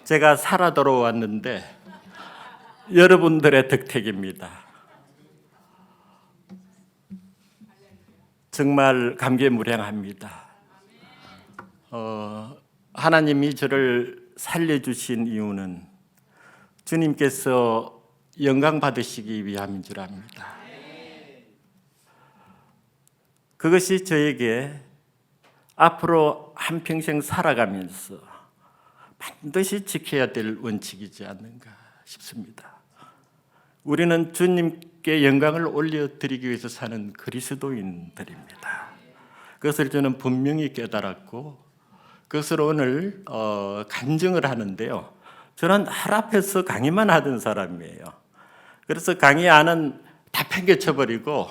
제가 살아 돌아왔는데 여러분들의 덕택입니다. 정말 감개무량합니다. 하나님이 저를 살려주신 이유는 주님께서 영광 받으시기 위함인 줄 압니다. 그것이 저에게 앞으로 한평생 살아가면서 반드시 지켜야 될 원칙이지 않는가 싶습니다. 우리는 주님께 영광을 올려드리기 위해서 사는 그리스도인들입니다. 그것을 저는 분명히 깨달았고 그것을 오늘 간증을 하는데요. 저는 할 앞에서 강의만 하던 사람이에요. 그래서 강의 안은 다 팽개쳐버리고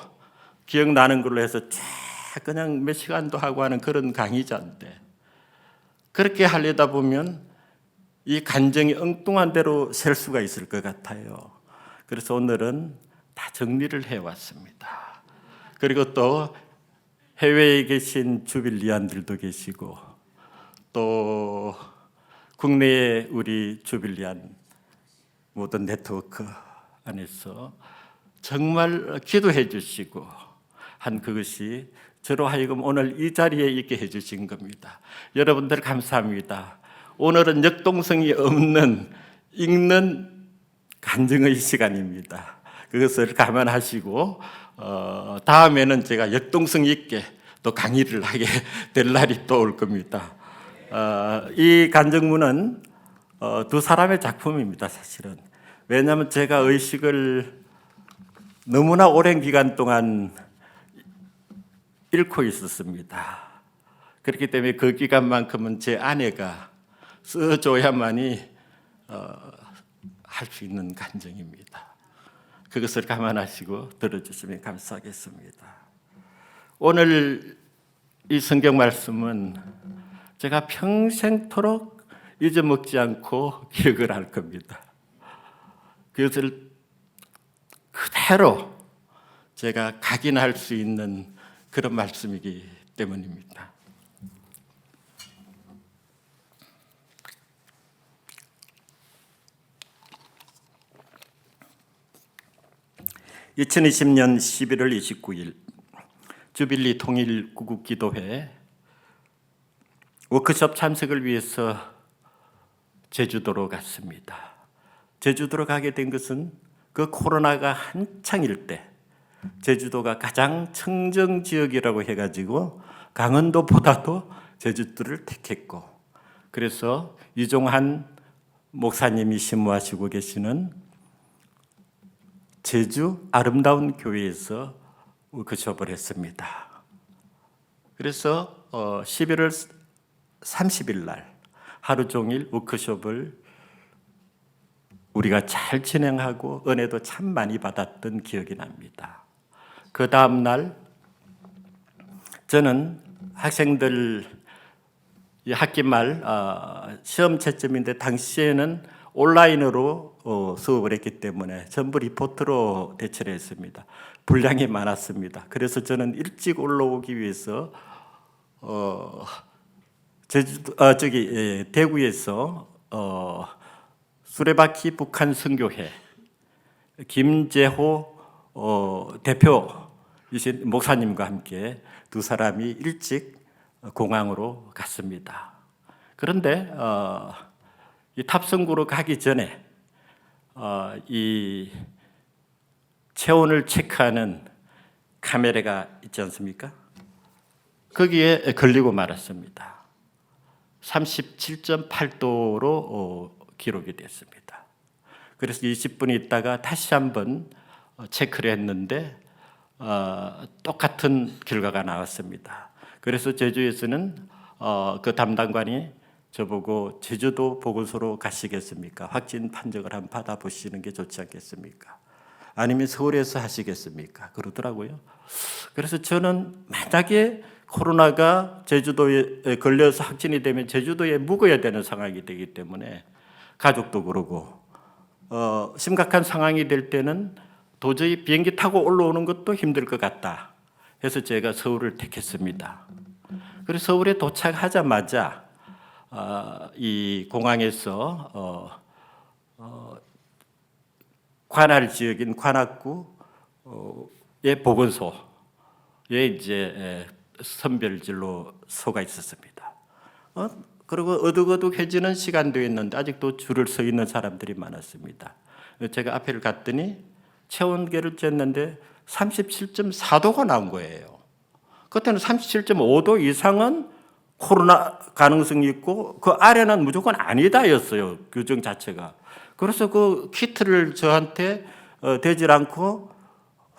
기억나는 걸로 해서 쫙 그냥 몇 시간도 하고 하는 그런 강의자인데 그렇게 하려다 보면 이 간증이 엉뚱한 대로 셀 수가 있을 것 같아요. 그래서 오늘은 다 정리를 해왔습니다. 그리고 또 해외에 계신 주빌리안들도 계시고 또 국내에 우리 주빌리안 모든 네트워크 안에서 정말 기도해 주시고 한 그것이 저로 하여금 오늘 이 자리에 있게 해 주신 겁니다. 여러분들 감사합니다. 오늘은 역동성이 없는 읽는 간증의 시간입니다. 그것을 감안하시고 다음에는 제가 역동성 있게 또 강의를 하게 될 날이 또 올 겁니다. 이 간증문은 두 사람의 작품입니다. 사실은 왜냐하면 제가 의식을 너무나 오랜 기간 동안 잃고 있었습니다. 그렇기 때문에 그 기간만큼은 제 아내가 써줘야만이 할 수 있는 간증입니다. 그것을 감안하시고 들어주시면 감사하겠습니다. 오늘 이 성경 말씀은 제가 평생토록 잊어먹지 않고 기억을 할 겁니다. 그것을 그대로 제가 각인할 수 있는 그런 말씀이기 때문입니다. (2020년 11월 29일) 주빌리 통일 구국기도회 워크숍 참석을 위해서 제주도로 갔습니다. 제주도로 가게 된 것은 그 코로나가 한창일 때 제주도가 가장 청정 지역이라고 해가지고 강원도보다도 제주도를 택했고 그래서 이종한 목사님이 심무하시고 계시는 제주 아름다운 교회에서 워크숍을 했습니다. 그래서 11월 30일 날 하루 종일 워크숍을 우리가 잘 진행하고 은혜도 참 많이 받았던 기억이 납니다. 그 다음 날 저는 학생들 학기 말 시험 채점인데 당시에는 온라인으로 수업을 했기 때문에 전부 리포트로 대처를 했습니다. 분량이 많았습니다. 그래서 저는 일찍 올라오기 위해서 대구에서 수레바퀴 북한 선교회 김재호 대표이신 목사님과 함께 두 사람이 일찍 공항으로 갔습니다. 그런데 이 탑승구로 가기 전에 이 체온을 체크하는 카메라가 있지 않습니까? 거기에 걸리고 말았습니다. 37.8도로 기록이 됐습니다. 그래서 20분 있다가 다시 한번 체크를 했는데 똑같은 결과가 나왔습니다. 그래서 제주에서는 그 담당관이 저보고 제주도 보건소로 가시겠습니까? 확진 판정을 한번 받아보시는 게 좋지 않겠습니까? 아니면 서울에서 하시겠습니까? 그러더라고요. 그래서 저는 만약에 코로나가 제주도에 걸려서 확진이 되면 제주도에 묵어야 되는 상황이 되기 때문에 가족도 그러고 심각한 상황이 될 때는 도저히 비행기 타고 올라오는 것도 힘들 것 같다 해서 제가 서울을 택했습니다. 그래서 서울에 도착하자마자 이 공항에서 관할 지역인 관악구의 보건소에 이제 선별진료소가 있었습니다. 그리고 어둑어둑해지는 시간도였는데 아직도 줄을 서 있는 사람들이 많았습니다. 제가 앞에를 갔더니 체온계를 쟀는데 37.4도가 나온 거예요. 그때는 37.5도 이상은 코로나 가능성이 있고 그 아래는 무조건 아니다였어요. 규정 자체가. 그래서 그 키트를 저한테 대질 않고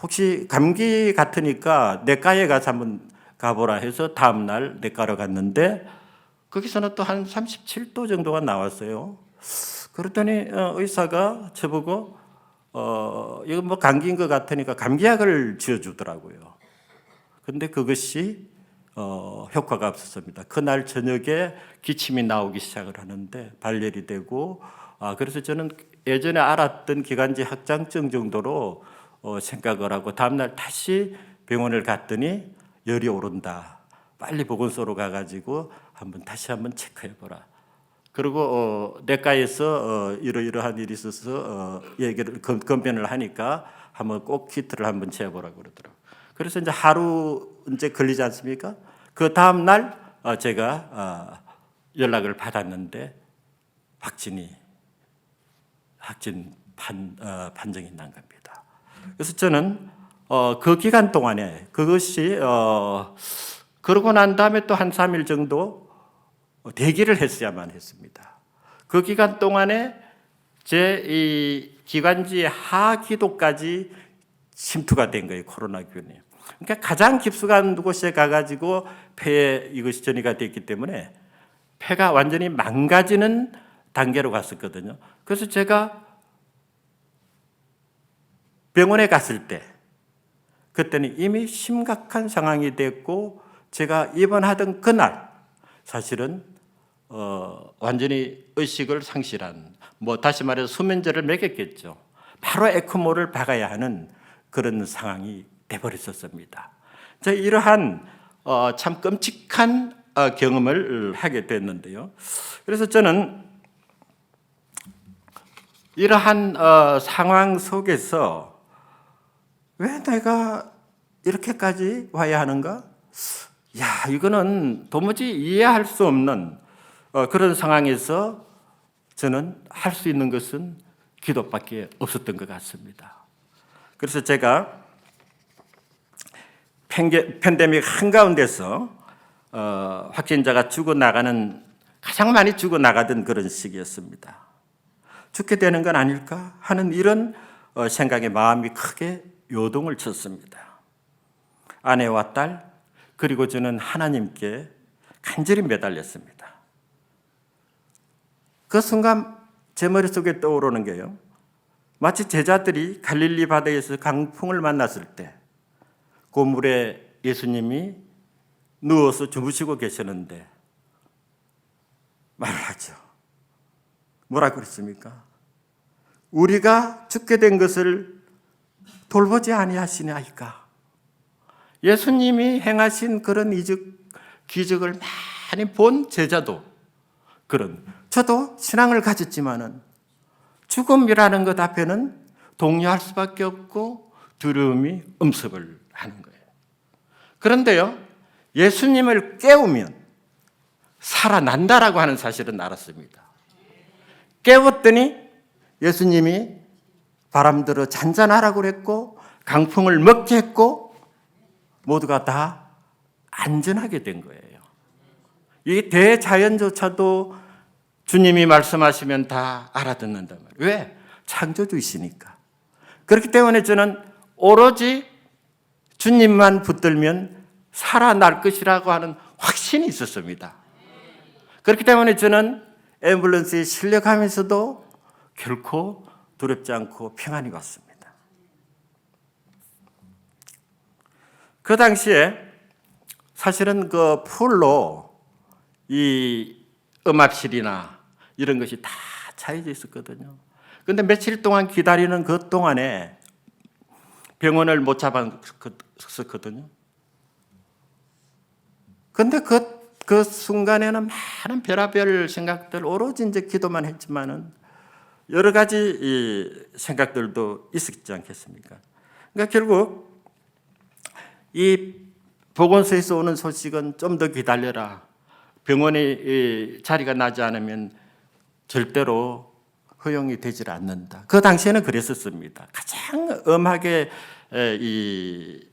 혹시 감기 같으니까 내과에 가서 한번 가보라 해서 다음날 내과로 갔는데 거기서는 또 한 37도 정도가 나왔어요. 그랬더니 의사가 저보고 이거 뭐 감기인 것 같으니까 감기약을 지어주더라고요. 근데 그것이 효과가 없었습니다. 그날 저녁에 기침이 나오기 시작을 하는데 발열이 되고 그래서 저는 예전에 알았던 기관지 확장증 정도로 생각을 하고 다음날 다시 병원을 갔더니 열이 오른다. 빨리 보건소로 가가지고 다시 한번 체크해보라. 그리고 내과에서 이러이러한 일이 있어서 얘기를 검변을 하니까 한번 꼭 키트를 한번 재보라고 그러더라고요. 그래서 이제 하루 이제 걸리지 않습니까? 그 다음 날 제가 연락을 받았는데 확진 판정이 난 겁니다. 그래서 저는 그 기간 동안에 그것이 그러고 난 다음에 또 한 3일 정도 대기를 했어야만 했습니다. 그 기간 동안에 제 이 기관지 하기도까지 침투가 된 거예요. 코로나균이. 그러니까 가장 깊숙한 곳에 가가지고 폐에 이것이 전이가 됐기 때문에 폐가 완전히 망가지는 단계로 갔었거든요. 그래서 제가 병원에 갔을 때 그때는 이미 심각한 상황이 됐고 제가 입원하던 그날 사실은 완전히 의식을 상실한 다시 말해서 수면제를 먹였겠죠. 바로 에크모를 박아야 하는 그런 상황이 돼버렸었습니다. 이러한 참 끔찍한 경험을 하게 됐는데요. 그래서 저는 이러한 상황 속에서 왜 내가 이렇게까지 와야 하는가? 이거는 도무지 이해할 수 없는 그런 상황에서 저는 할 수 있는 것은 기도밖에 없었던 것 같습니다. 그래서 제가 팬데믹 한가운데서 확진자가 죽어나가는 가장 많이 죽어나가던 그런 시기였습니다. 죽게 되는 건 아닐까 하는 이런 생각에 마음이 크게 요동을 쳤습니다. 아내와 딸 그리고 저는 하나님께 간절히 매달렸습니다. 그 순간 제 머릿속에 떠오르는 게요. 마치 제자들이 갈릴리 바다에서 강풍을 만났을 때 그 물에 예수님이 누워서 주무시고 계셨는데 말을 하죠. 뭐라고 그랬습니까? 우리가 죽게 된 것을 돌보지 아니하시나이까. 예수님이 행하신 그런 기적을 많이 본 제자도 저도 신앙을 가졌지만은 죽음이라는 것 앞에는 동요할 수밖에 없고 두려움이 엄습을 하는 거예요. 그런데요, 예수님을 깨우면 살아난다라고 하는 사실은 알았습니다. 깨웠더니 예수님이 바람들어 잔잔하라고 그랬고 강풍을 먹게 했고 모두가 다 안전하게 된 거예요. 이 대자연조차도 주님이 말씀하시면 다 알아듣는단 말이에요. 왜? 창조주이시니까. 그렇기 때문에 저는 오로지 주님만 붙들면 살아날 것이라고 하는 확신이 있었습니다. 그렇기 때문에 저는 앰뷸런스에 실려가면서도 결코 두렵지 않고 평안히 왔습니다. 그 당시에 사실은 그 풀로 이 음압실이나 이런 것이 다 차려져 있었거든요. 그런데 며칠 동안 기다리는 그 동안에 병원을 못 잡았었거든요. 그런데 그 순간에는 많은 별의별 생각들 오로지 이제 기도만 했지만은 여러 가지 이 생각들도 있었지 않겠습니까? 그러니까 결국 이 보건소에서 오는 소식은 좀 더 기다려라. 병원에 자리가 나지 않으면 절대로 허용이 되질 않는다. 그 당시에는 그랬었습니다. 가장 엄하게 이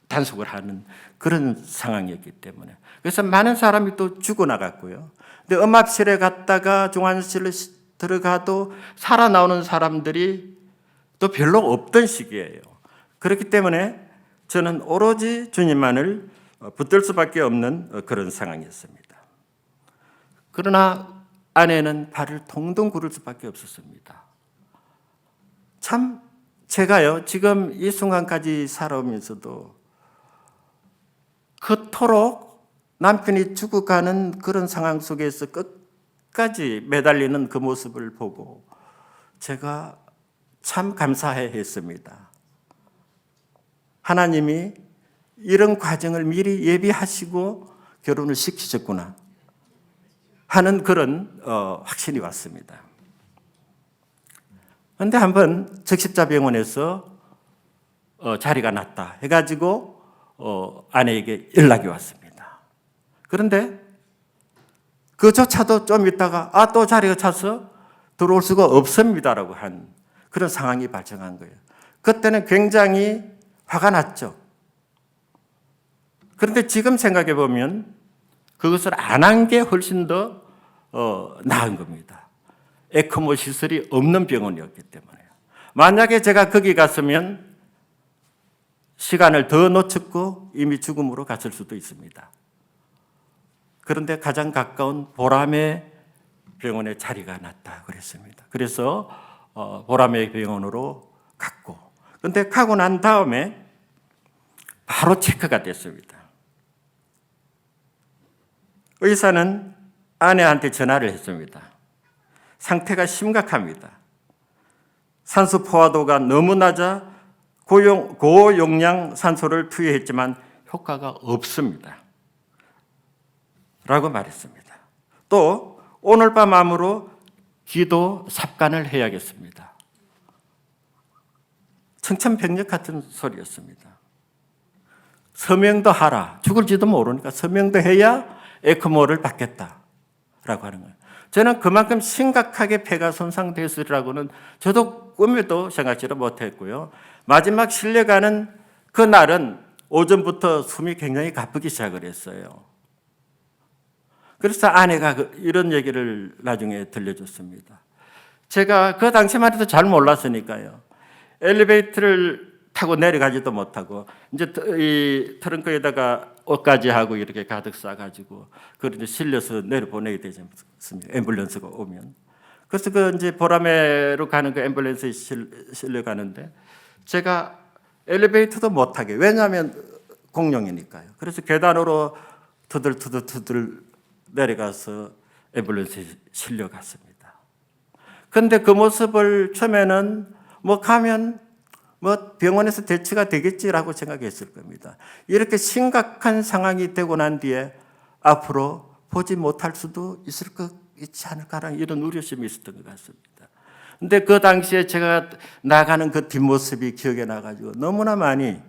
단속을 하는 그런 상황이었기 때문에. 그래서 많은 사람이 또 죽어나갔고요. 근데 음압실에 갔다가 중환실로 들어가도 살아나오는 사람들이 또 별로 없던 시기예요. 그렇기 때문에 저는 오로지 주님만을 붙들 수밖에 없는 그런 상황이었습니다. 그러나 아내는 발을 동동 구를 수밖에 없었습니다. 참 제가요 지금 이 순간까지 살아오면서도 그토록 남편이 죽어가는 그런 상황 속에서 끝까지 매달리는 그 모습을 보고 제가 참 감사해 했습니다. 하나님이 이런 과정을 미리 예비하시고 결혼을 시키셨구나 하는 그런 확신이 왔습니다. 그런데 한번 적십자병원에서 자리가 났다 해가지고 아내에게 연락이 왔습니다. 그런데 그조차도 좀 있다가 또 자리가 차서 들어올 수가 없습니다라고 한 그런 상황이 발생한 거예요. 그때는 굉장히 화가 났죠. 그런데 지금 생각해 보면 그것을 안 한 게 훨씬 더 나은 겁니다. 에크모 시설이 없는 병원이었기 때문에. 만약에 제가 거기 갔으면 시간을 더 놓쳤고 이미 죽음으로 갔을 수도 있습니다. 그런데 가장 가까운 보람의 병원에 자리가 났다 그랬습니다. 그래서 보람의 병원으로 갔고, 그런데 가고 난 다음에 바로 체크가 됐습니다. 의사는 아내한테 전화를 했습니다. 상태가 심각합니다. 산소 포화도가 너무 낮아 고용량 산소를 투여했지만 효과가 없습니다. 라고 말했습니다. 또 오늘 밤 암으로 기도 삽관을 해야겠습니다. 청천벽력 같은 소리였습니다. 서명도 하라. 죽을지도 모르니까 서명도 해야 에크모를 받겠다라고 하는 거예요. 저는 그만큼 심각하게 폐가 손상됐으리라고는 저도 꿈에도 생각지도 못했고요. 마지막 실려가는 그날은 오전부터 숨이 굉장히 가쁘기 시작을 했어요. 그래서 아내가 이런 얘기를 나중에 들려줬습니다. 제가 그 당시만 해도 잘 몰랐으니까요. 엘리베이터를 타고 내려가지도 못하고 이제 이 트렁크에다가 옷까지 하고 이렇게 가득 싸가지고 그걸 이제 실려서 내려보내야 되지 않습니까? 앰뷸런스가 오면. 그래서 그 이제 보라매로 가는 그 앰뷸런스에 실려가는데 제가 엘리베이터도 못 타게, 왜냐하면 공룡이니까요. 그래서 계단으로 투들 내려가서 앰뷸런스에 실려갔습니다. 그런데 그 모습을 처음에는 가면 병원에서 대처가 되겠지라고 생각했을 겁니다. 이렇게 심각한 상황이 되고 난 뒤에 앞으로 보지 못할 수도 있지 않을까라는 이런 우려심이 있었던 것 같습니다. 그런데 그 당시에 제가 나가는 그 뒷모습이 기억에 나가지고 너무나 많이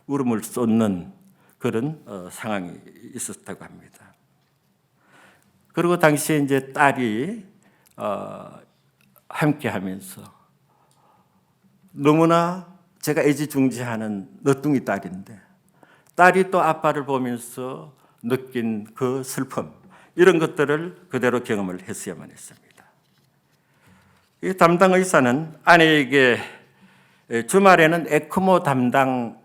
울음을 쏟는 그런 상황이 있었다고 합니다. 그리고 당시에 이제 딸이 함께하면서 너무나 제가 애지중지하는 너뚱이 딸인데 딸이 또 아빠를 보면서 느낀 그 슬픔, 이런 것들을 그대로 경험을 했어야만 했습니다. 이 담당 의사는 아내에게 주말에는 에크모 담당이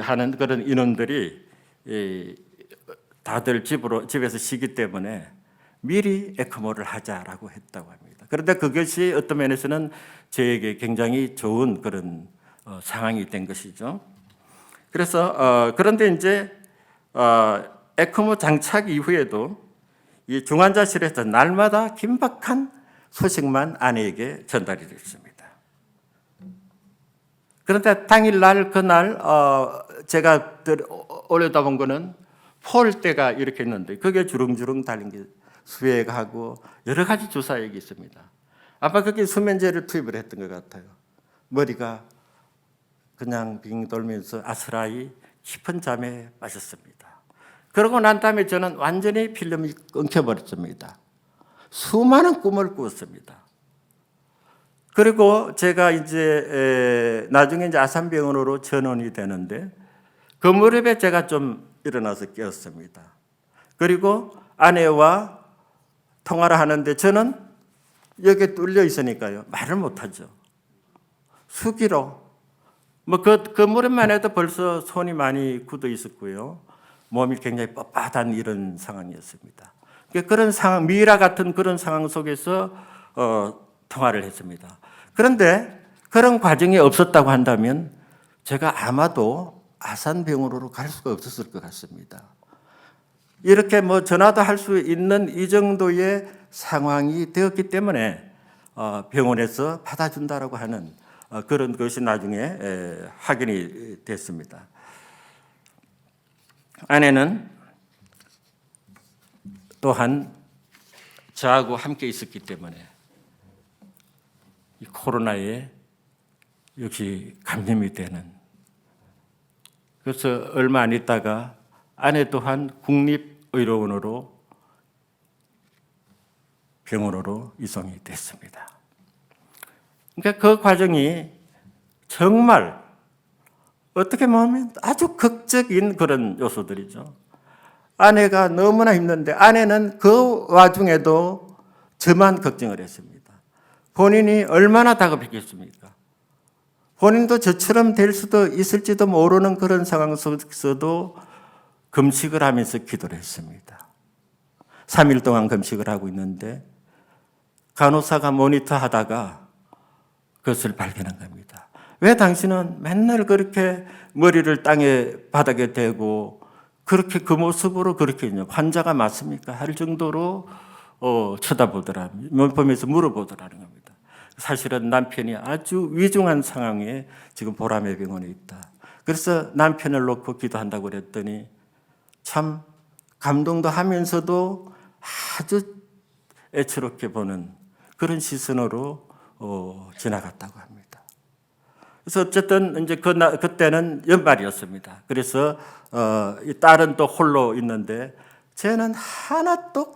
하는 그런 인원들이 다들 집에서 쉬기 때문에 미리 에크모를 하자라고 했다고 합니다. 그런데 그것이 어떤 면에서는 저에게 굉장히 좋은 그런 상황이 된 것이죠. 그래서 그런데 이제 에크모 장착 이후에도 이 중환자실에서 날마다 긴박한 소식만 아내에게 전달이 됐습니다. 그런데 당일날 그날 제가 올려다본 거는 폴대가 이렇게 있는데 그게 주렁주렁 달린 게 수액하고 여러 가지 주사액이 있습니다. 아마 그게 수면제를 투입을 했던 것 같아요. 머리가 그냥 빙 돌면서 아스라이 깊은 잠에 빠졌습니다. 그러고 난 다음에 저는 완전히 필름이 끊겨버렸습니다. 수많은 꿈을 꾸었습니다. 그리고 제가 이제 나중에 이제 아산병원으로 전원이 되는데 그 무렵에 제가 좀 일어나서 깨었습니다. 그리고 아내와 통화를 하는데 저는 여기에 뚫려 있으니까요. 말을 못하죠. 수기로. 그 무렵만 해도 벌써 손이 많이 굳어 있었고요. 몸이 굉장히 뻣뻣한 이런 상황이었습니다. 그런 상황, 미라 같은 그런 상황 속에서 통화를 했습니다. 그런데 그런 과정이 없었다고 한다면 제가 아마도 아산병원으로 갈 수가 없었을 것 같습니다. 이렇게 전화도 할 수 있는 이 정도의 상황이 되었기 때문에 병원에서 받아준다라고 하는 그런 것이 나중에 확인이 됐습니다. 아내는 또한 저하고 함께 있었기 때문에 이 코로나에 역시 감염이 되는, 그래서 얼마 안 있다가 아내 또한 국립의료원으로 병원으로 이송이 됐습니다. 그러니까 그 과정이 정말 어떻게 보면 아주 극적인 그런 요소들이죠. 아내가 너무나 힘든데 아내는 그 와중에도 저만 걱정을 했습니다. 본인이 얼마나 다급했겠습니까? 본인도 저처럼 될 수도 있을지도 모르는 그런 상황 속에서도 금식을 하면서 기도를 했습니다. 3일 동안 금식을 하고 있는데 간호사가 모니터 하다가 그것을 발견한 겁니다. 왜 당신은 맨날 그렇게 머리를 땅에 바닥에 대고 그렇게 그 모습으로 그렇게 환자가 맞습니까? 할 정도로 쳐다보더라, 보면서 물어보더라는 겁니다. 사실은 남편이 아주 위중한 상황에 지금 보람의 병원에 있다. 그래서 남편을 놓고 기도한다고 그랬더니 참 감동도 하면서도 아주 애처롭게 보는 그런 시선으로 지나갔다고 합니다. 그래서 어쨌든 이제 그때는 연말이었습니다. 그래서 이 딸은 또 홀로 있는데 쟤는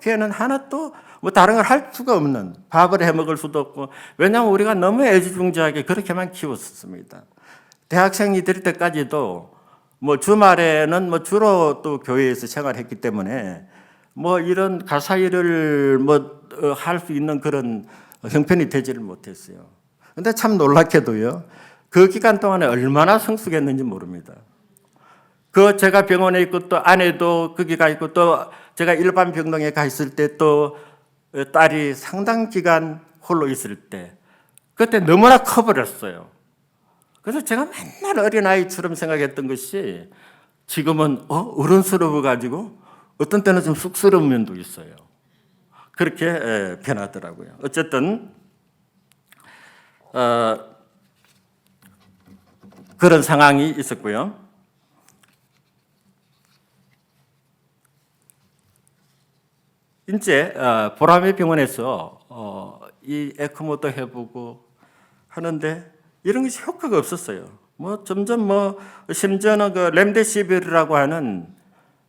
걔는 하나도 다른 걸 할 수가 없는, 밥을 해 먹을 수도 없고, 왜냐하면 우리가 너무 애지중지하게 그렇게만 키웠습니다. 대학생이 될 때까지도 주말에는 주로 또 교회에서 생활했기 때문에 이런 가사 일을 할 수 있는 그런 형편이 되지를 못했어요. 근데 참 놀랍게도요, 그 기간 동안에 얼마나 성숙했는지 모릅니다. 제가 병원에 있고 또 아내도 거기 가 있고 또 제가 일반 병동에 가 있을 때 또 딸이 상당 기간 홀로 있을 때 그때 너무나 커버렸어요. 그래서 제가 맨날 어린아이처럼 생각했던 것이 지금은 어른스러워가지고 어떤 때는 좀 쑥스러운 면도 있어요. 그렇게 변하더라고요. 어쨌든 그런 상황이 있었고요. 이제 보람의 병원에서 이 에크모도 해보고 하는데 이런 것이 효과가 없었어요. 점점 심지어는 그 렘데시비르라고 하는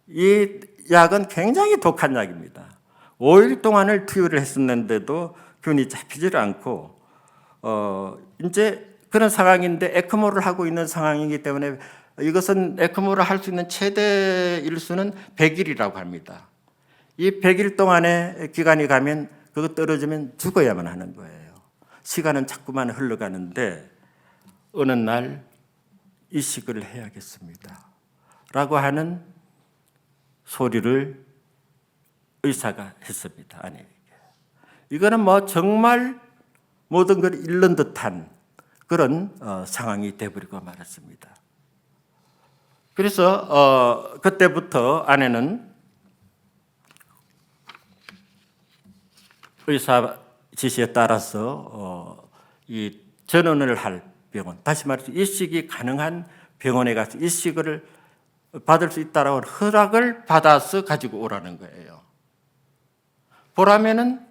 이 약은 굉장히 독한 약입니다. 5일 동안을 투여를 했었는데도 균이 잡히질 않고 이제 그런 상황인데 에크모를 하고 있는 상황이기 때문에 이것은 에크모를 할 수 있는 최대 일수는 100일이라고 합니다. 이 100일 동안의 기간이 가면 그거 떨어지면 죽어야만 하는 거예요. 시간은 자꾸만 흘러가는데 어느 날 이식을 해야겠습니다 라고 하는 소리를 의사가 했습니다. 아내에게. 이거는 정말 모든 걸 잃는 듯한 그런 상황이 되어버리고 말았습니다. 그래서 그때부터 아내는 의사 지시에 따라서 이 전원을 할 병원, 다시 말해서 이식이 가능한 병원에 가서 이식을 받을 수 있다라고 허락을 받아서 가지고 오라는 거예요. 보람에는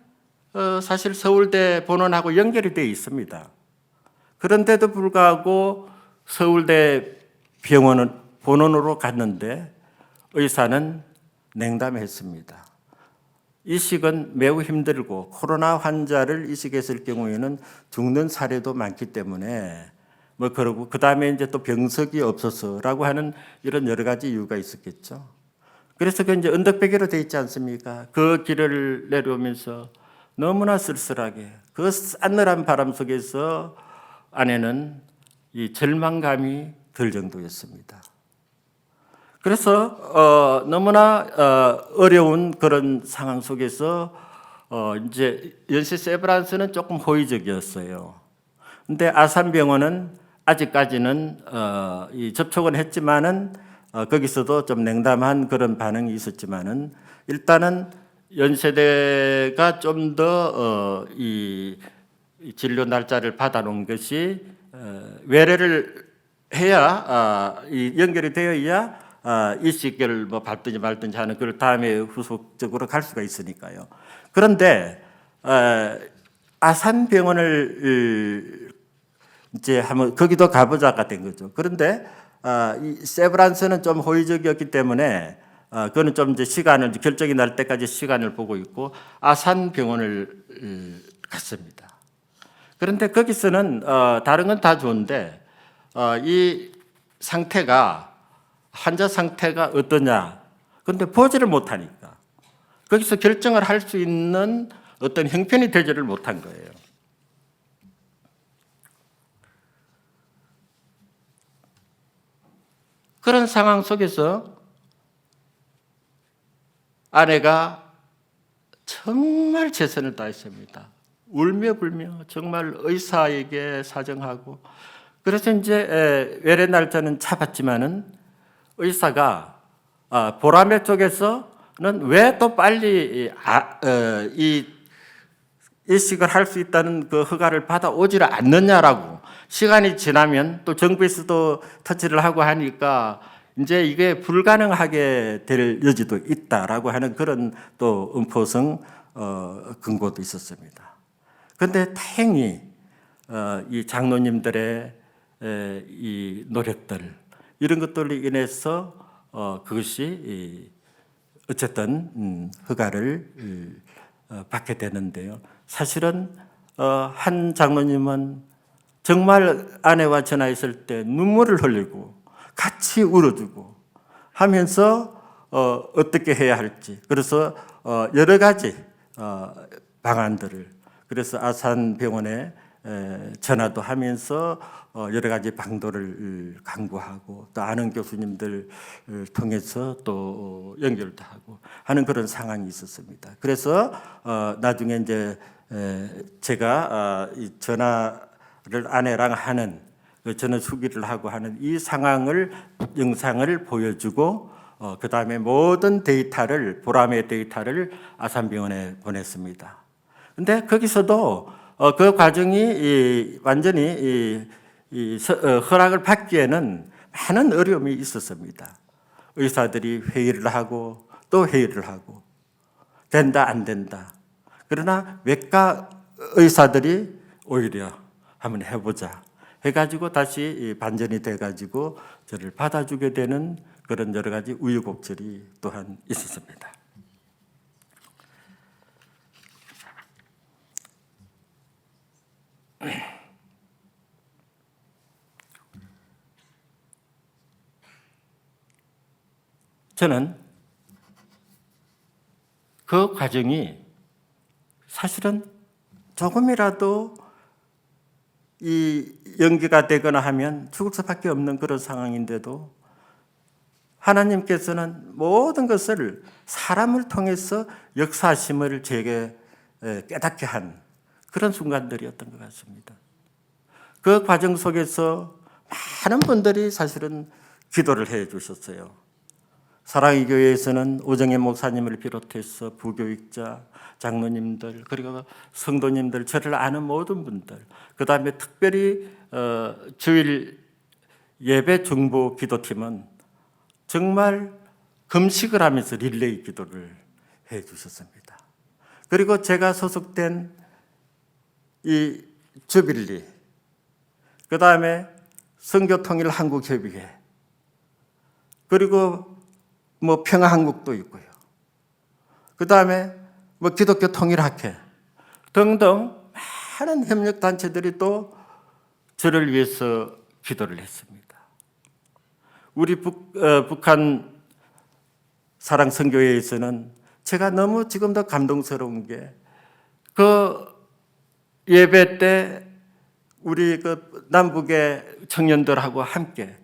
사실 서울대 본원하고 연결이 되어 있습니다. 그런데도 불구하고 서울대 병원은 본원으로 갔는데 의사는 냉담했습니다. 이식은 매우 힘들고 코로나 환자를 이식했을 경우에는 죽는 사례도 많기 때문에 그러고 그다음에 이제 또 병석이 없어서라고 하는 이런 여러 가지 이유가 있었겠죠. 그래서 그 이제 언덕배기로 돼 있지 않습니까? 그 길을 내려오면서 너무나 쓸쓸하게 그 싸늘한 바람 속에서 아내는 이 절망감이 들 정도였습니다. 그래서 너무나 어려운 그런 상황 속에서 이제 연세 세브란스는 조금 호의적이었어요. 근데 아산병원은 아직까지는 이 접촉은 했지만은 거기서도 좀 냉담한 그런 반응이 있었지만은 일단은 연세대가 좀 더 이 진료 날짜를 받아놓은 것이 외래를 해야 이 연결이 되어야 이식을 뭐 밟든지 말든지 하는 그걸 다음에 후속적으로 갈 수가 있으니까요. 그런데 아산병원을 이제 한번 거기도 가보자가 된 거죠. 그런데 이 세브란스는 좀 호의적이었기 때문에 그거는 좀 이제 시간을 결정이 날 때까지 시간을 보고 있고 아산병원을 갔습니다. 그런데 거기서는 다른 건 다 좋은데 이 상태가 환자 상태가 어떠냐. 그런데 보지를 못하니까 거기서 결정을 할 수 있는 어떤 형편이 되지를 못한 거예요. 그런 상황 속에서 아내가 정말 최선을 다했습니다. 울며 불며 정말 의사에게 사정하고 그래서 이제 외래 날짜는 잡았지만은 의사가 보라매 쪽에서는 왜 또 빨리 이 이식을 할 수 있다는 그 허가를 받아오지를 않느냐라고 시간이 지나면 또 정부에서도 터치를 하고 하니까 이제 이게 불가능하게 될 여지도 있다라고 하는 그런 또 음포성 근거도 있었습니다. 그런데 다행히 이 장로님들의 이 노력들 이런 것들로 인해서 그것이 어쨌든 허가를 받게 되는데요. 사실은 한 장로님은 정말 아내와 전화했을 때 눈물을 흘리고 같이 울어주고 하면서 어떻게 해야 할지 그래서 여러 가지 방안들을 그래서 아산병원에 전화도 하면서 여러 가지 방도를 강구하고 또 아는 교수님들 통해서 또 연결도 하고 하는 그런 상황이 있었습니다. 그래서 나중에 이제 제가 이 전화를 아내랑 하는 그 전화 수기를 하고 하는 이 상황을 영상을 보여주고 그 다음에 모든 데이터를 보람의 데이터를 아산병원에 보냈습니다. 근데 거기서도 그 과정이 완전히 허락을 받기에는 많은 어려움이 있었습니다. 의사들이 회의를 하고 또 회의를 하고 된다 안 된다. 그러나 외과 의사들이 오히려 한번 해보자 해가지고 다시 반전이 돼가지고 저를 받아주게 되는 그런 여러 가지 우여곡절이 또한 있었습니다. 저는 그 과정이 사실은 조금이라도 이 연기가 되거나 하면 죽을 수밖에 없는 그런 상황인데도 하나님께서는 모든 것을 사람을 통해서 역사하심을 제게 깨닫게 한 그런 순간들이었던 것 같습니다. 그 과정 속에서 많은 분들이 사실은 기도를 해 주셨어요. 사랑의 교회에서는 오정혜 목사님을 비롯해서 부교육자, 장로님들 그리고 성도님들 저를 아는 모든 분들 그 다음에 특별히 주일 예배 중보 기도팀은 정말 금식을 하면서 릴레이 기도를 해 주셨습니다. 그리고 제가 소속된 이 주빌리, 그 다음에 선교통일한국협의회, 그리고 뭐 평화한국도 있고요. 그 다음에 뭐 기독교 통일학회 등등 많은 협력단체들이 또 저를 위해서 기도를 했습니다. 우리 북한 사랑선교회에서는 제가 너무 지금도 감동스러운 게 그 예배 때 우리 그 남북의 청년들하고 함께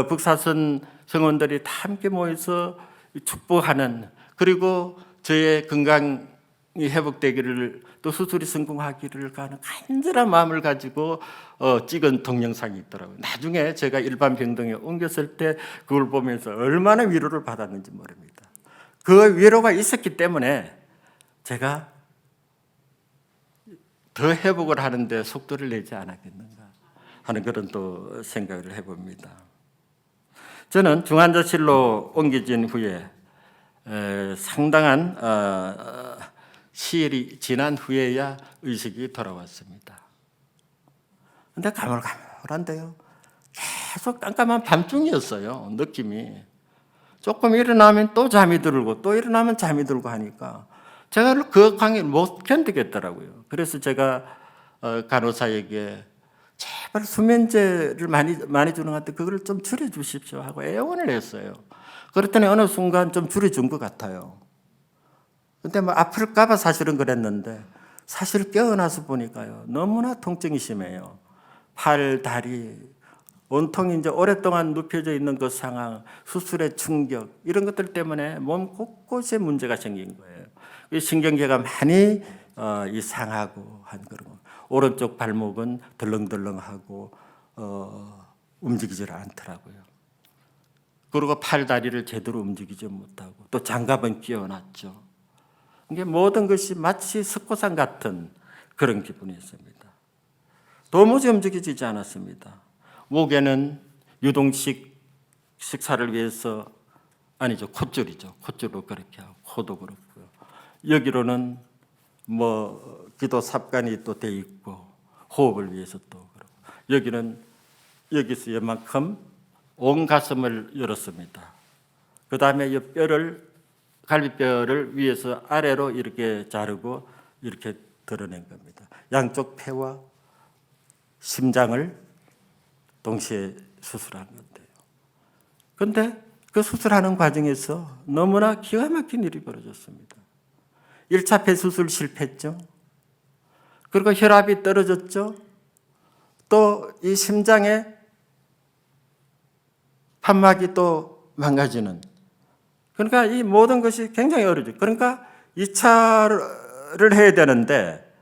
북사선 성원들이 다 함께 모여서 축복하는, 그리고 저의 건강이 회복되기를 또 수술이 성공하기를 가는 간절한 마음을 가지고 찍은 동영상이 있더라고요. 나중에 제가 일반 병동에 옮겼을 때 그걸 보면서 얼마나 위로를 받았는지 모릅니다. 그 위로가 있었기 때문에 제가 더 회복을 하는데 속도를 내지 않았겠는가 하는 그런 또 생각을 해봅니다. 저는 중환자실로 옮겨진 후에 상당한 시일이 지난 후에야 의식이 돌아왔습니다. 근데 가물가물한데요. 계속 깜깜한 밤중이었어요. 느낌이. 조금 일어나면 또 잠이 들고 또 일어나면 잠이 들고 하니까 제가 그 강의를 못 견디겠더라고요. 그래서 제가 간호사에게 제발 수면제를 많이 주는 것 같은데 그걸 좀 줄여주십시오 하고 애원을 했어요. 그랬더니 어느 순간 좀 줄여준 것 같아요. 근데 뭐 아플까봐 사실은 그랬는데 사실 깨어나서 보니까요. 너무나 통증이 심해요. 팔, 다리, 온통이 이제 오랫동안 눕혀져 있는 그 상황, 수술의 충격, 이런 것들 때문에 몸 곳곳에 문제가 생긴 거예요. 신경계가 많이 이상하고 한 그런 거. 오른쪽 발목은 덜렁덜렁하고 움직이질 않더라고요. 그리고 팔, 다리를 제대로 움직이지 못하고 또 장갑은 끼워놨죠. 이게 모든 것이 마치 석고상 같은 그런 기분이었습니다. 도무지 움직이지 않았습니다. 목에는 유동식 식사를 위해서 아니죠, 콧줄이죠. 콧줄로 그렇게 하고 코도 그렇고요. 여기로는 뭐 기도 삽관이 또 돼 있고 호흡을 위해서 또 그렇고 여기는 여기서 이만큼 온 가슴을 열었습니다. 그 다음에 이 뼈를 갈비뼈를 위에서 아래로 이렇게 자르고 이렇게 드러낸 겁니다. 양쪽 폐와 심장을 동시에 수술한 건데요. 그런데 그 수술하는 과정에서 너무나 기가 막힌 일이 벌어졌습니다. 1차 폐수술 실패했죠. 그리고 혈압이 떨어졌죠. 또 이 심장의 판막이 또 망가지는. 그러니까 이 모든 것이 굉장히 어려워요. 그러니까 2차를 해야 되는데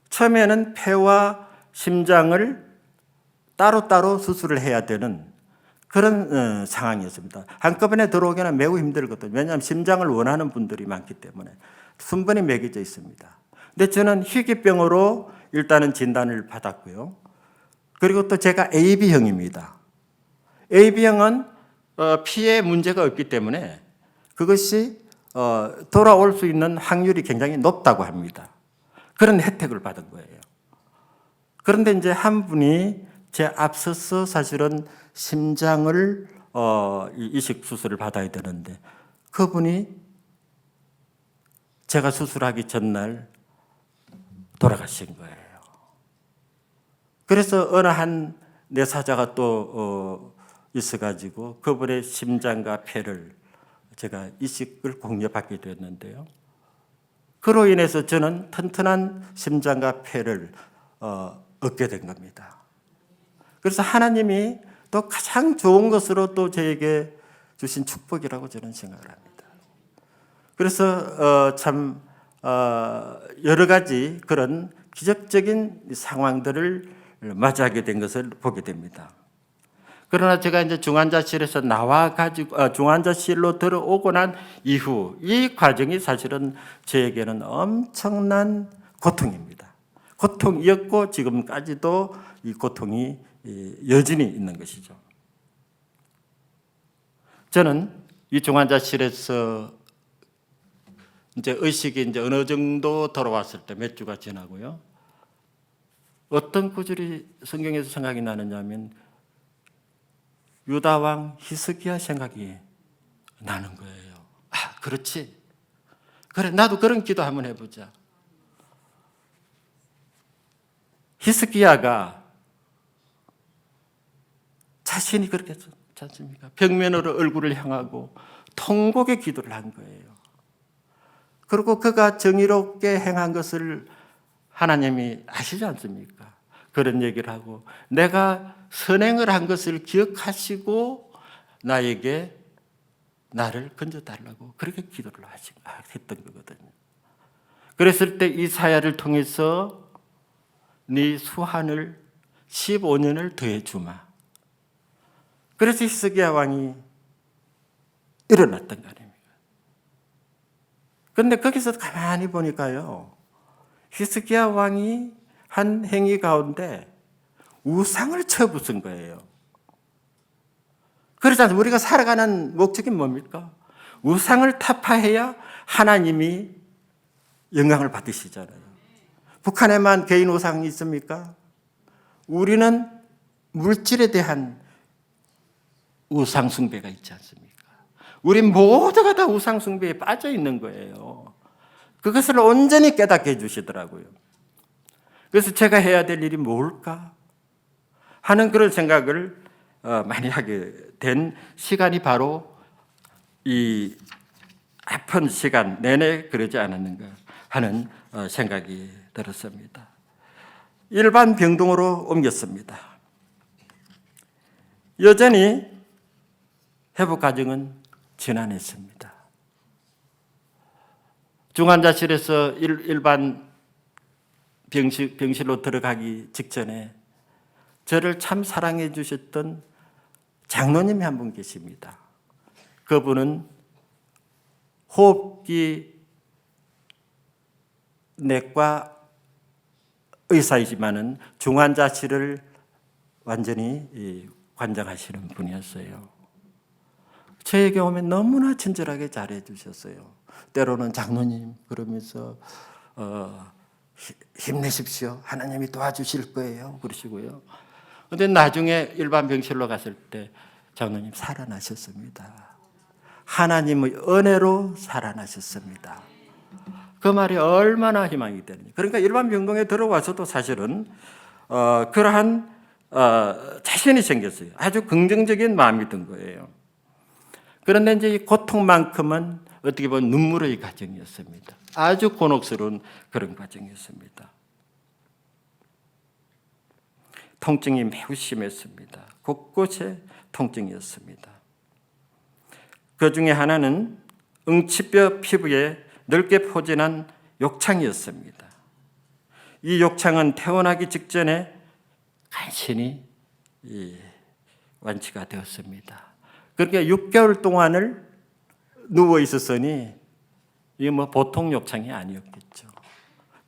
처음에는 폐와 심장을 따로따로 수술을 해야 되는 그런 상황이었습니다. 한꺼번에 들어오기는 매우 힘들거든요. 왜냐하면 심장을 원하는 분들이 많기 때문에 순번이 매겨져 있습니다. 근데 저는 희귀병으로 일단은 진단을 받았고요. 그리고 또 제가 AB형입니다. AB형은 피에 문제가 없기 때문에 그것이 돌아올 수 있는 확률이 굉장히 높다고 합니다. 그런 혜택을 받은 거예요. 그런데 이제 한 분이 제 앞서서 사실은 심장을 이식 수술을 받아야 되는데 그분이 제가 수술하기 전날 돌아가신 거예요. 그래서 어느 한 내사자가 또 있어가지고 그분의 심장과 폐를 제가 이식을 공여받게 됐는데요. 그로 인해서 저는 튼튼한 심장과 폐를 얻게 된 겁니다. 그래서 하나님이 또 가장 좋은 것으로 또 저에게 주신 축복이라고 저는 생각을 합니다. 그래서 참 여러 가지 그런 기적적인 상황들을 맞이하게 된 것을 보게 됩니다. 그러나 제가 이제 중환자실에서 나와가지고 중환자실로 들어오고 난 이후 이 과정이 사실은 저에게는 엄청난 고통입니다. 고통이었고 지금까지도 이 고통이 여전히 있는 것이죠. 저는 이 중환자실에서 이제 의식이 이제 어느 정도 돌아왔을 때 몇 주가 지나고요. 어떤 구절이 성경에서 생각이 나느냐면 유다 왕 히스기야 생각이 나는 거예요. 아, 그렇지. 그래, 나도 그런 기도 한번 해보자. 히스기야가 자신이 그렇게 했지 않습니까? 벽면으로 얼굴을 향하고 통곡의 기도를 한 거예요. 그리고 그가 정의롭게 행한 것을 하나님이 아시지 않습니까? 그런 얘기를 하고 내가 선행을 한 것을 기억하시고 나에게 나를 건져달라고 그렇게 기도를 했던 거거든요. 그랬을 때 이사야를 통해서 네 수한을 15년을 더해 주마. 그래서 히스기야 왕이 일어났던 거 아닙니까? 그런데 거기서 가만히 보니까요, 히스기야 왕이 한 행위 가운데 우상을 쳐부순 거예요. 그렇지 않습니까? 우리가 살아가는 목적이 뭡니까? 우상을 타파해야 하나님이 영광을 받으시잖아요. 북한에만 개인 우상이 있습니까? 우리는 물질에 대한 우상 숭배가 있지 않습니까? 우리 모두가 다 우상 숭배에 빠져 있는 거예요. 그것을 온전히 깨닫게 해주시더라고요. 그래서 제가 해야 될 일이 뭘까 하는 그런 생각을 많이 하게 된 시간이 바로 이 아픈 시간 내내 그러지 않았는가 하는 생각이 들었습니다. 일반 병동으로 옮겼습니다. 여전히 회복 과정은 지난했습니다. 중환자실에서 일반 병실로 들어가기 직전에 저를 참 사랑해 주셨던 장로님이 한 분 계십니다. 그분은 호흡기 내과 의사이지만은 중환자실을 완전히 관장하시는 분이었어요. 저에게 오면 너무나 친절하게 잘해 주셨어요. 때로는 장로님 그러면서 힘내십시오. 하나님이 도와주실 거예요. 그러시고요. 그런데 나중에 일반 병실로 갔을 때 장로님 살아나셨습니다. 하나님의 은혜로 살아나셨습니다. 그 말이 얼마나 희망이 되는지. 그러니까 일반 병동에 들어와서도 사실은 그러한 자신이 생겼어요. 아주 긍정적인 마음이 든 거예요. 그런데 이제 이 고통만큼은 어떻게 보면 눈물의 과정이었습니다. 아주 곤혹스러운 그런 과정이었습니다. 통증이 매우 심했습니다. 곳곳에 통증이었습니다. 그 중에 하나는 응치뼈 피부에 넓게 포진한 욕창이었습니다. 이 욕창은 태어나기 직전에 간신히 완치가 되었습니다. 그러니까 6개월 동안을 누워 있었으니 이게 뭐 보통 욕창이 아니었겠죠.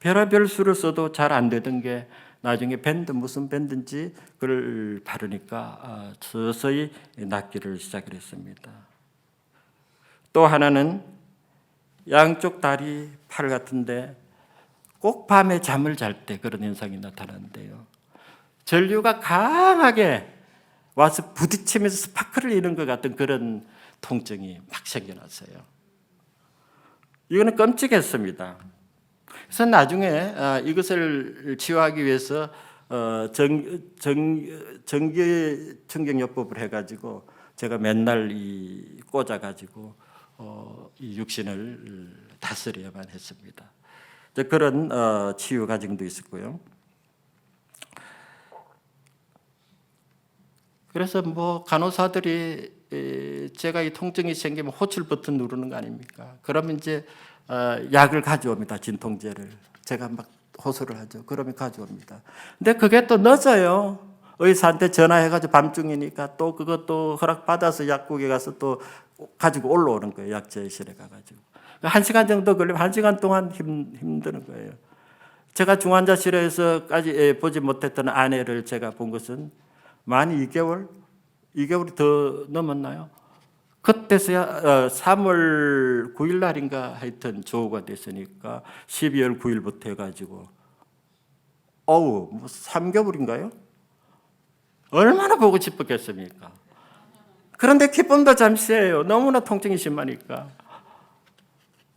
별의별 수를 써도 잘 안 되던 게 나중에 밴드 무슨 밴드인지 그걸 바르니까 서서히 낫기를 시작했습니다. 또 하나는 양쪽 다리, 팔 같은데 꼭 밤에 잠을 잘 때 그런 현상이 나타나는데요. 전류가 강하게 와서 부딪히면서 스파크를 이는 것 같은 그런 통증이 막 생겨났어요. 이거는 끔찍했습니다. 그래서 나중에 이것을 치유하기 위해서 전기 청경요법을 해가지고 제가 맨날 꽂아가지고 이 육신을 다스려야만 했습니다. 그런 치유 과정도 있었고요. 그래서 뭐 간호사들이 제가 이 통증이 생기면 호출 버튼 누르는 거 아닙니까? 그러면 이제 약을 가져옵니다. 진통제를. 제가 막 호소를 하죠. 그러면 가져옵니다. 근데 그게 또 늦어요. 의사한테 전화해가지고 밤중이니까 또 그것도 허락받아서 약국에 가서 또 가지고 올라오는 거예요. 약제실에 가가지고. 1시간 정도 걸리면 1시간 동안 힘드는 거예요. 제가 중환자실에서까지 보지 못했던 아내를 제가 본 것은 만 2개월이 더 넘었나요? 그때서야 3월 9일 날인가 하여튼 조우가 됐으니까 12월 9일부터 해가지고 뭐 3개월인가요? 얼마나 보고 싶었겠습니까? 그런데 기쁨도 잠시예요. 너무나 통증이 심하니까.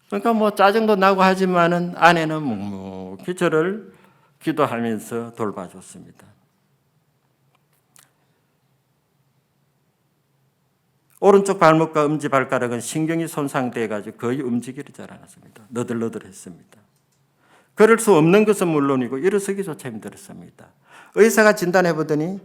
그러니까 뭐 짜증도 나고 하지만은 아내는 묵묵히 저를 기도하면서 돌봐줬습니다. 오른쪽 발목과 엄지발가락은 신경이 손상돼가지고 거의 움직이지 않았습니다. 너덜너덜했습니다. 걸을 수 없는 것은 물론이고 일어서기조차 힘들었습니다. 의사가 진단해보더니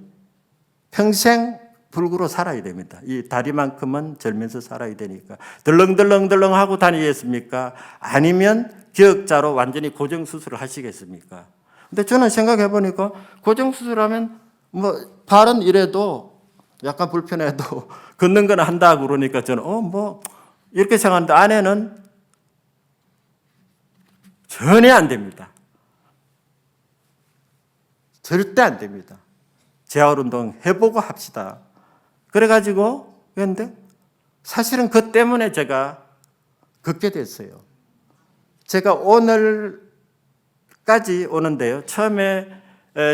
평생 불구로 살아야 됩니다. 이 다리만큼은 절면서 살아야 되니까 덜렁덜렁 하고 다니겠습니까? 아니면 기역자로 완전히 고정수술을 하시겠습니까? 근데 저는 생각해보니까 고정수술하면 뭐 발은 이래도 약간 불편해도 걷는 건 한다 그러니까 저는 뭐 이렇게 생각하는데 아내는 전혀 안 됩니다. 절대 안 됩니다. 재활운동 해보고 합시다. 그래가지고 그런데 사실은 그 때문에 제가 걷게 됐어요. 제가 오늘까지 오는데요. 처음에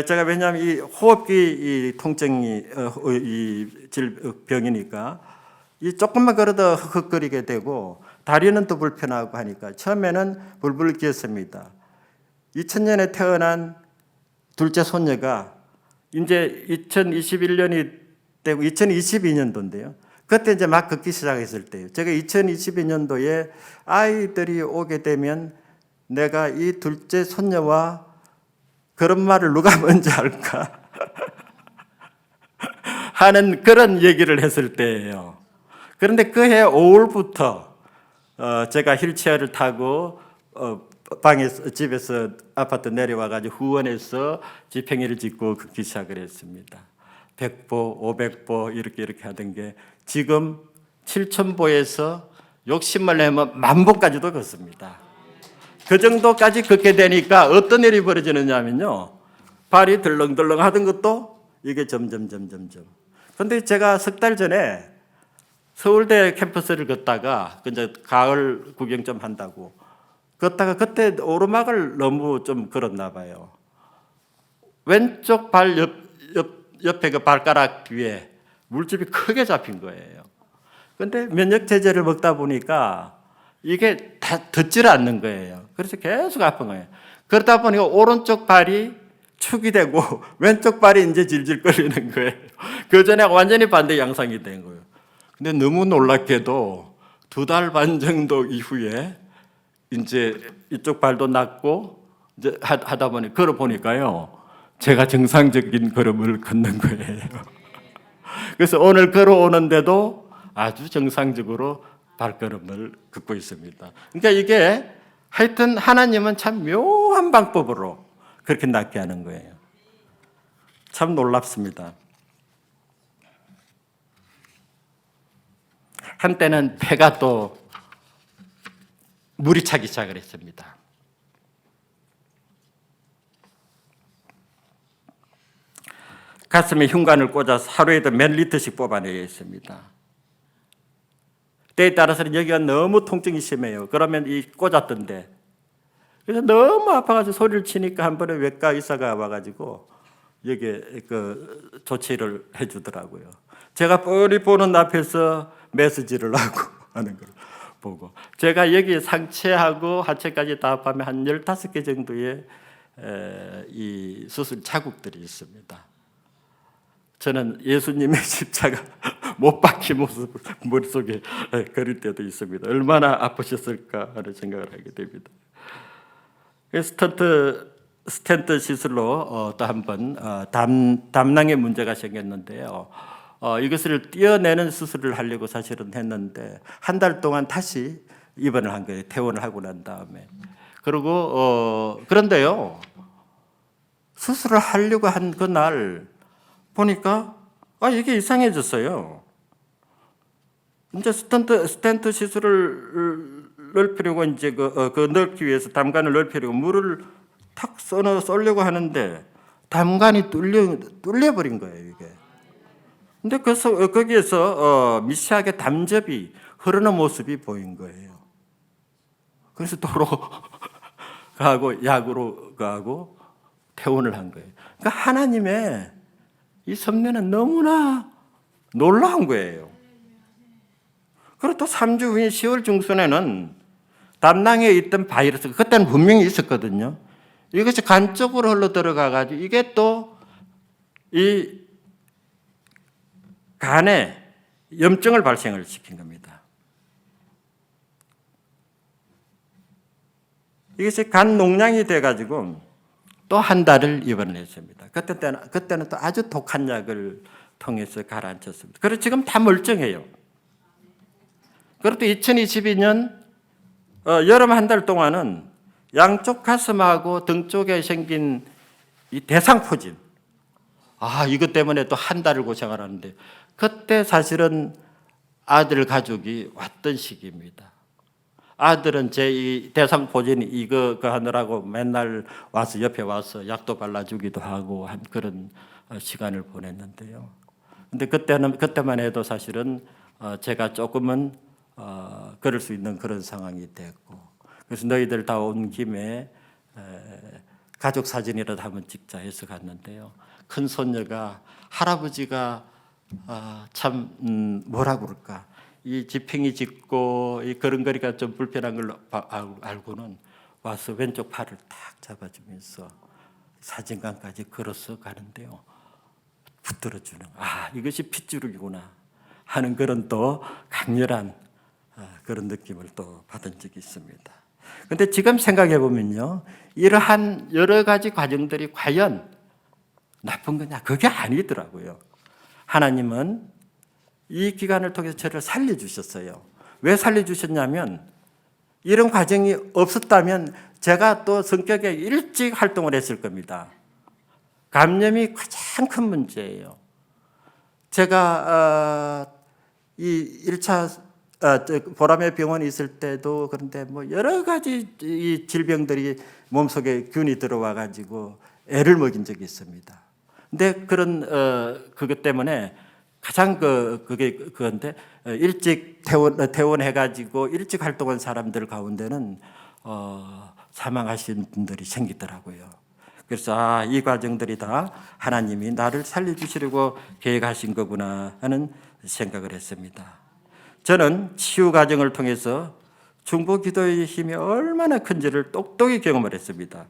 제가 왜냐하면 이 호흡기 이 통증이 이 질병이니까 이 조금만 걸어도 헉헉거리게 되고 다리는 또 불편하고 하니까 처음에는 불불 기었습니다. 2000년에 태어난 둘째 손녀가 이제 2021년이 되고 2022년도인데요. 그때 이제 막 걷기 시작했을 때요. 제가 2022년도에 아이들이 오게 되면 내가 이 둘째 손녀와 그런 말을 누가 먼저 할까 하는 그런 얘기를 했을 때예요. 그런데 그해 5월부터 제가 휠체어를 타고 집에서 아파트 내려와가지고 후원해서 지팽이를 짓고 걷기 시작을 했습니다. 100보, 500보 이렇게 하던 게 지금 7,000보에서 욕심을 내면 10,000보까지도 걷습니다. 그 정도까지 걷게 되니까 어떤 일이 벌어지느냐면요. 발이 덜렁덜렁 하던 것도 이게 점점. 그런데 제가 석 달 전에 서울대 캠퍼스를 걷다가 이제 가을 구경 좀 한다고 걷다가 그때 오르막을 너무 좀 걸었나 봐요. 왼쪽 발 옆에 그 발가락 위에 물집이 크게 잡힌 거예요. 그런데 면역제제를 먹다 보니까 이게 다 듣지를 않는 거예요. 그래서 계속 아픈 거예요. 그러다 보니까 오른쪽 발이 축이 되고 왼쪽 발이 이제 질질거리는 거예요. 그 전에 완전히 반대 양상이 된 거예요. 근데 너무 놀랍게도 2달 반 정도 이후에 이제 이쪽 발도 낫고 이제 하다 보니 걸어 보니까요. 제가 정상적인 걸음을 걷는 거예요. 그래서 오늘 걸어오는데도 아주 정상적으로 발걸음을 걷고 있습니다. 그러니까 이게 하여튼 하나님은 참 묘한 방법으로 그렇게 낫게 하는 거예요. 참 놀랍습니다. 한때는 폐가 또 물이 차기 시작을 했습니다. 가슴에 흉관을 꽂아서 하루에도 몇 리터씩 뽑아내야 했습니다. 때에 따라서는 여기가 너무 통증이 심해요. 그러면 이 꽂았던데. 그래서 너무 아파가지고 소리를 치니까 한 번에 외과 의사가 와가지고 여기에 그 조치를 해주더라고요. 제가 뻔히 보는 앞에서 메시지를 하고 하는 걸 보고 제가 여기 상체하고 하체까지 다 합하면 한 15개 정도의 이 수술 자국들이 있습니다. 저는 예수님의 십자가 못 박힌 모습을 머릿속에 그릴 때도 있습니다. 얼마나 아프셨을까 하는 생각을 하게 됩니다. 스텐트 시술로 또 한 번 담낭에 문제가 생겼는데요. 이것을 떼어내는 수술을 하려고 사실은 했는데 한 달 동안 다시 입원을 한 거예요. 퇴원을 하고 난 다음에. 그리고 그런데요. 수술을 하려고 한 그날 보니까 이게 이상해졌어요. 이제 스텐트 시술을 넓히려고 이제 그 넓기 위해서 담관을 넓히려고 물을 탁 쏘려고 하는데 담관이 뚫려버린 거예요. 이게 근데 거기에서 미세하게 담즙이 흐르는 모습이 보인 거예요. 그래서 도로 가고 약으로 가고 퇴원을 한 거예요. 그러니까 하나님의 이 섭리는 너무나 놀라운 거예요. 그리고 또 3주 후인 10월 중순에는 담낭에 있던 바이러스가 그때는 분명히 있었거든요. 이것이 간 쪽으로 흘러 들어가가지고 이게 또 이 간에 염증을 발생을 시킨 겁니다. 이것이 간 농량이 돼가지고 또 한 달을 입원을 했습니다. 그때는 또 아주 독한 약을 통해서 가라앉혔습니다. 그래서 지금 다 멀쩡해요. 그리고 또 2022년 여름 한 달 동안은 양쪽 가슴하고 등 쪽에 생긴 이 대상포진, 이것 때문에 또 한 달을 고생을 하는데 그때 사실은 아들 가족이 왔던 시기입니다. 아들은 제 이 대상포진 이거 하느라고 맨날 와서 옆에 와서 약도 발라주기도 하고 한 그런 시간을 보냈는데요. 근데 그때만 해도 사실은 제가 조금은 그럴 수 있는 그런 상황이 됐고, 그래서 너희들 다 온 김에 가족 사진이라도 한번 찍자 해서 갔는데요. 큰 손녀가 할아버지가 참 뭐라 그럴까, 이 지팽이 짚고 이 걸음걸이가 좀 불편한 걸 알고는 와서 왼쪽 팔을 탁 잡아주면서 사진관까지 걸어서 가는데요. 붙들어주는, 이것이 핏줄이구나 하는 그런 또 강렬한 그런 느낌을 또 받은 적이 있습니다. 그런데 지금 생각해 보면요, 이러한 여러 가지 과정들이 과연 나쁜 거냐? 그게 아니더라고요. 하나님은 이 기간을 통해서 저를 살려주셨어요. 왜 살려주셨냐면 이런 과정이 없었다면 제가 또 성격에 일찍 활동을 했을 겁니다. 감염이 가장 큰 문제예요. 제가 이 1차 보람의 병원에 있을 때도 그런데 뭐 여러 가지 이 질병들이 몸속에 균이 들어와 가지고 애를 먹인 적이 있습니다. 근데 그런 그것 때문에 가장 그건데 일찍 퇴원해 가지고 일찍 활동한 사람들 가운데는 사망하신 분들이 생기더라고요. 그래서 이 과정들이 다 하나님이 나를 살려주시려고 계획하신 거구나 하는 생각을 했습니다. 저는 치유 과정을 통해서 중보 기도의 힘이 얼마나 큰지를 똑똑히 경험을 했습니다.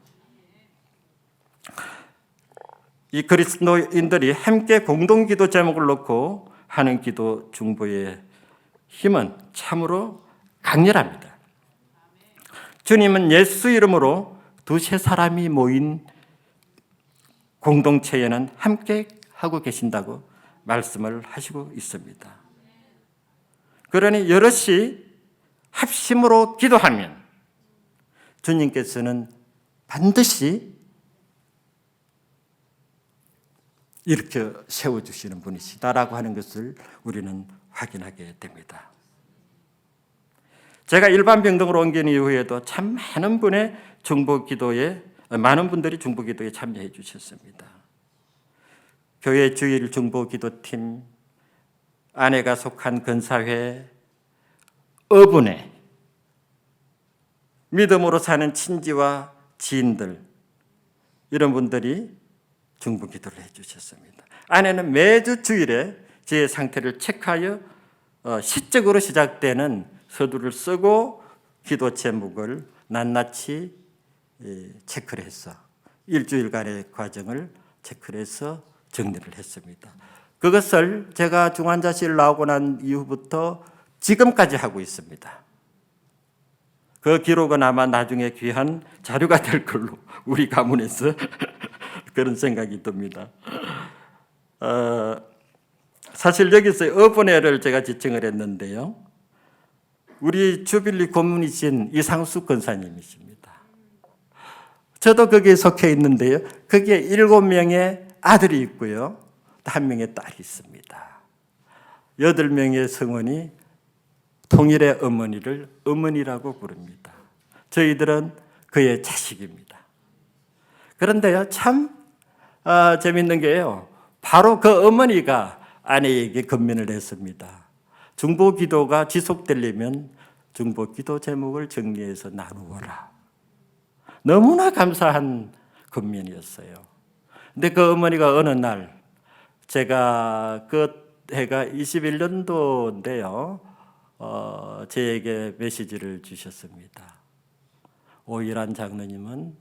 이 그리스도인들이 함께 공동기도 제목을 놓고 하는 기도 중보의 힘은 참으로 강렬합니다. 주님은 예수 이름으로 두세 사람이 모인 공동체에는 함께 하고 계신다고 말씀을 하시고 있습니다. 그러니 여럿이 합심으로 기도하면 주님께서는 반드시 이렇게 세워주시는 분이시다라고 하는 것을 우리는 확인하게 됩니다. 제가 일반 병동으로 옮긴 이후에도 참 많은 분들이 중보 기도에 참여해 주셨습니다. 교회 주일 중보 기도팀, 아내가 속한 근사회, 어부네, 믿음으로 사는 친지와 지인들, 이런 분들이 중보 기도를 해주셨습니다. 아내는 매주 주일에 제 상태를 체크하여 시적으로 시작되는 서두를 쓰고 기도 제목을 낱낱이 체크를 해서 일주일간의 과정을 체크를 해서 정리를 했습니다. 그것을 제가 중환자실 나오고 난 이후부터 지금까지 하고 있습니다. 그 기록은 아마 나중에 귀한 자료가 될 걸로 우리 가문에서 그런 생각이 듭니다. 사실 여기서 어부네를 제가 지칭을 했는데요. 우리 주빌리 고문이신 이상숙 권사님이십니다. 저도 거기에 속해 있는데요. 거기에 7명의 아들이 있고요. 1명의 딸이 있습니다. 8명의 성원이 통일의 어머니를 어머니라고 부릅니다. 저희들은 그의 자식입니다. 그런데요, 참 재밌는 게요. 바로 그 어머니가 아내에게 건면을 했습니다. 중보기도가 지속되려면 중보기도 제목을 정리해서 나누어라. 너무나 감사한 건면이었어요. 근데 그 어머니가 어느 날, 제가 그 해가 21년도인데요. 저에게 메시지를 주셨습니다. 오일환 장로님은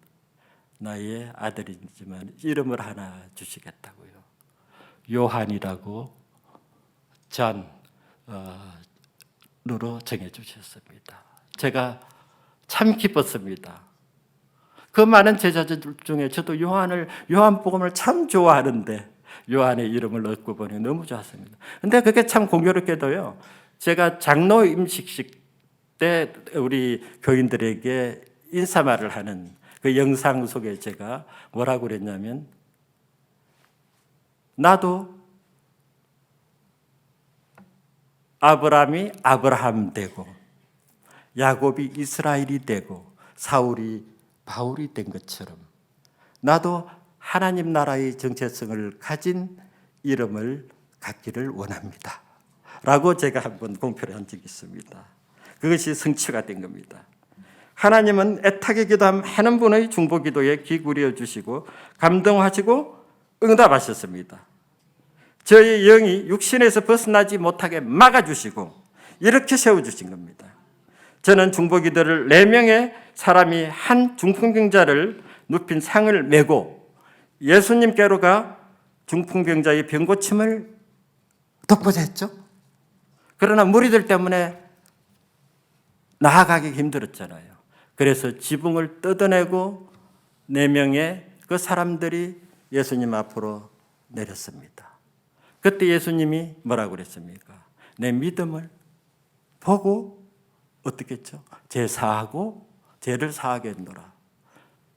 나의 아들이지만 이름을 하나 주시겠다고요. 요한이라고 전으로 정해주셨습니다. 제가 참 기뻤습니다. 그 많은 제자들 중에 저도 요한복음을 참 좋아하는데 요한의 이름을 얻고 보니 너무 좋았습니다. 근데 그게 참 공교롭게도요, 제가 장로 임식식 때 우리 교인들에게 인사말을 하는 그 영상 속에 제가 뭐라고 그랬냐면, 나도 아브라함이 아브라함 되고 야곱이 이스라엘이 되고 사울이 바울이 된 것처럼 나도 하나님 나라의 정체성을 가진 이름을 갖기를 원합니다 라고 제가 한번 공표를 한 적이 있습니다. 그것이 성취가 된 겁니다. 하나님은 애타게 기도한 많은 분의 중보기도에 귀 기울여 주시고 감동하시고 응답하셨습니다. 저희 영이 육신에서 벗어나지 못하게 막아주시고 이렇게 세워주신 겁니다. 저는 중보기도를 4명의 사람이 한 중풍병자를 눕힌 상을 메고 예수님께로 가 중풍병자의 병고침을 돕고자 했죠. 그러나 무리들 때문에 나아가기 힘들었잖아요. 그래서 지붕을 뜯어내고 4명의 그 사람들이 예수님 앞으로 내렸습니다. 그때 예수님이 뭐라고 그랬습니까? 내 믿음을 보고 어떻게 했죠? 제사하고 죄를 사하게 했노라.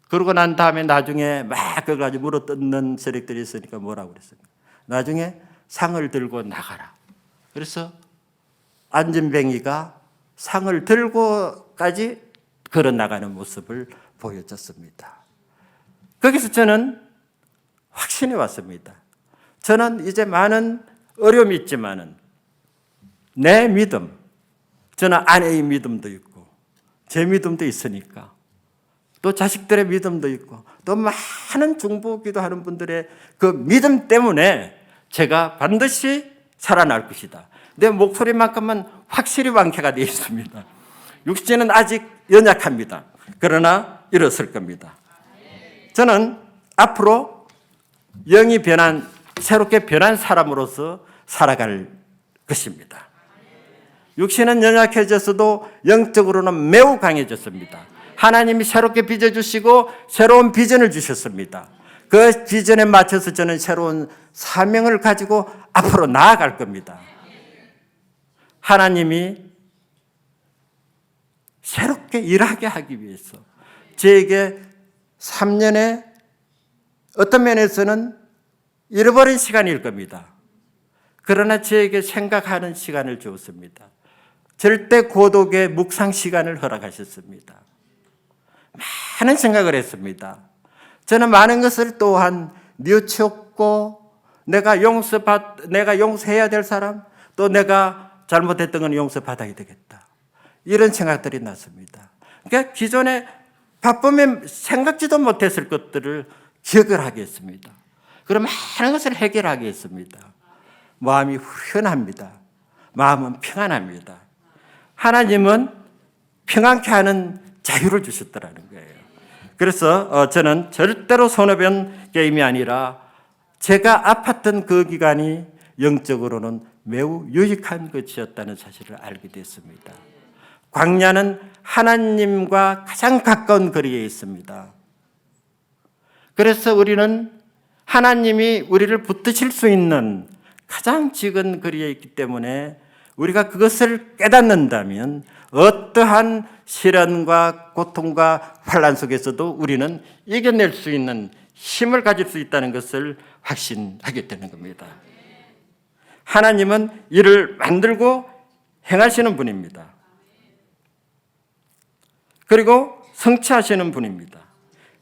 그러고 난 다음에 나중에 막 그걸 가지고 물어뜯는 세력들이 있으니까 뭐라고 그랬습니까? 나중에 상을 들고 나가라. 그래서 안진뱅이가 상을 들고까지 걸어 나가는 모습을 보여줬습니다. 거기서 저는 확신이 왔습니다. 저는 이제 많은 어려움이 있지만은 내 믿음, 저는 아내의 믿음도 있고 제 믿음도 있으니까, 또 자식들의 믿음도 있고 또 많은 중보기도 하는 분들의 그 믿음 때문에 제가 반드시 살아날 것이다. 내 목소리만큼은 확실히 완쾌가 되어 있습니다. 육신은 아직 연약합니다. 그러나 일어설 겁니다. 저는 앞으로 영이 새롭게 변한 사람으로서 살아갈 것입니다. 육신은 연약해졌어도 영적으로는 매우 강해졌습니다. 하나님이 새롭게 빚어주시고 새로운 비전을 주셨습니다. 그 비전에 맞춰서 저는 새로운 사명을 가지고 앞으로 나아갈 겁니다. 하나님이 새롭게 일하게 하기 위해서 저에게 3년의 어떤 면에서는 잃어버린 시간일 겁니다. 그러나 저에게 생각하는 시간을 주었습니다. 절대 고독의 묵상 시간을 허락하셨습니다. 많은 생각을 했습니다. 저는 많은 것을 또한 뉘우쳤고, 내가 용서해야 될 사람, 또 내가 잘못했던 건 용서받아야 되겠다, 이런 생각들이 났습니다. 그러니까 기존에 바쁘면 생각지도 못했을 것들을 기억을 하게 했습니다. 그럼 많은 것을 해결하게 했습니다. 마음이 후련합니다. 마음은 평안합니다. 하나님은 평안케 하는 자유를 주셨더라는 거예요. 그래서 저는 절대로 손해본 게임이 아니라 제가 아팠던 그 기간이 영적으로는 매우 유익한 것이었다는 사실을 알게 됐습니다. 광야는 하나님과 가장 가까운 거리에 있습니다. 그래서 우리는 하나님이 우리를 붙드실 수 있는 가장 적은 거리에 있기 때문에 우리가 그것을 깨닫는다면 어떠한 시련과 고통과 환난 속에서도 우리는 이겨낼 수 있는 힘을 가질 수 있다는 것을 확신하게 되는 겁니다. 하나님은 이를 만들고 행하시는 분입니다. 그리고 성취하시는 분입니다.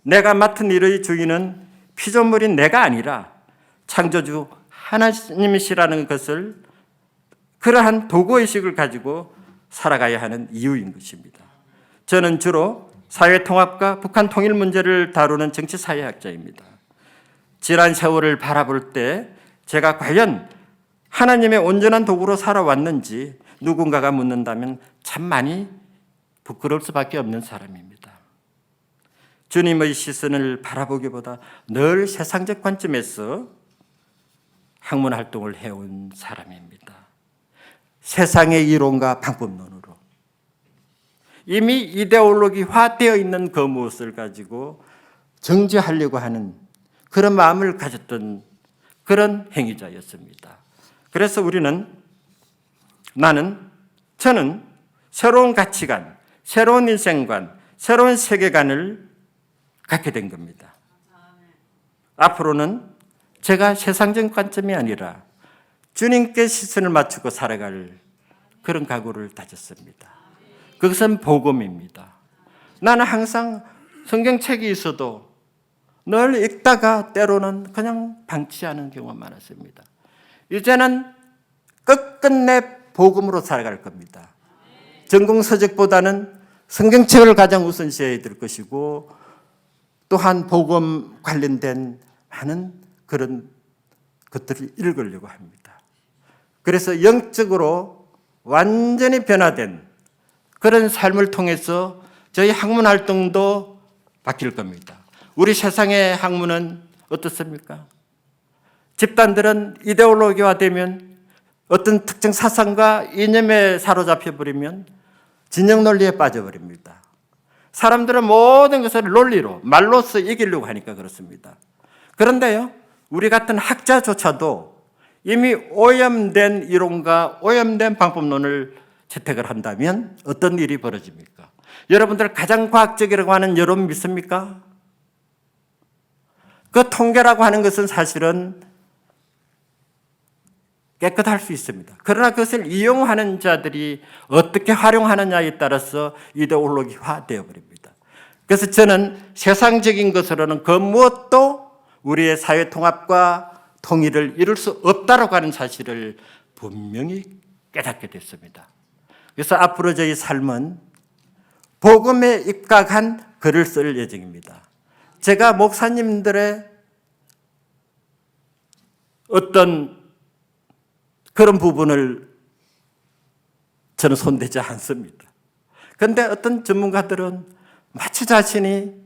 내가 맡은 일의 주인은 피조물인 내가 아니라 창조주 하나님이시라는 것을 그러한 도구의식을 가지고 살아가야 하는 이유인 것입니다. 저는 주로 사회통합과 북한 통일 문제를 다루는 정치사회학자입니다. 지난 세월을 바라볼 때 제가 과연 하나님의 온전한 도구로 살아왔는지 누군가가 묻는다면 참 많이 부끄러울 수밖에 없는 사람입니다. 주님의 시선을 바라보기보다 늘 세상적 관점에서 학문 활동을 해온 사람입니다. 세상의 이론과 방법론으로 이미 이데올로기화되어 있는 그 무엇을 가지고 정죄하려고 하는 그런 마음을 가졌던 그런 행위자였습니다. 그래서 저는 새로운 가치관, 새로운 인생관, 새로운 세계관을 갖게 된 겁니다. 앞으로는 제가 세상적 관점이 아니라 주님께 시선을 맞추고 살아갈 그런 각오를 다졌습니다. 그것은 복음입니다. 나는 항상 성경책이 있어도 늘 읽다가 때로는 그냥 방치하는 경우가 많았습니다. 이제는 끝끝내 복음으로 살아갈 겁니다. 전공서적보다는 성경책을 가장 우선시해야 될 것이고 또한 복음 관련된 많은 그런 것들을 읽으려고 합니다. 그래서 영적으로 완전히 변화된 그런 삶을 통해서 저희 학문 활동도 바뀔 겁니다. 우리 세상의 학문은 어떻습니까? 집단들은 이데올로기화되면 어떤 특정 사상과 이념에 사로잡혀 버리면 진영 논리에 빠져버립니다. 사람들은 모든 것을 논리로, 말로써 이기려고 하니까 그렇습니다. 그런데요, 우리 같은 학자조차도 이미 오염된 이론과 오염된 방법론을 채택을 한다면 어떤 일이 벌어집니까? 여러분들 가장 과학적이라고 하는 여론 믿습니까? 그 통계라고 하는 것은 사실은 깨끗할 수 있습니다. 그러나 그것을 이용하는 자들이 어떻게 활용하느냐에 따라서 이데올로기화 되어버립니다. 그래서 저는 세상적인 것으로는 그 무엇도 우리의 사회 통합과 통일을 이룰 수 없다라고 하는 사실을 분명히 깨닫게 됐습니다. 그래서 앞으로 저희 삶은 복음에 입각한 글을 쓸 예정입니다. 제가 목사님들의 어떤 그런 부분을 저는 손대지 않습니다. 그런데 어떤 전문가들은 마치 자신이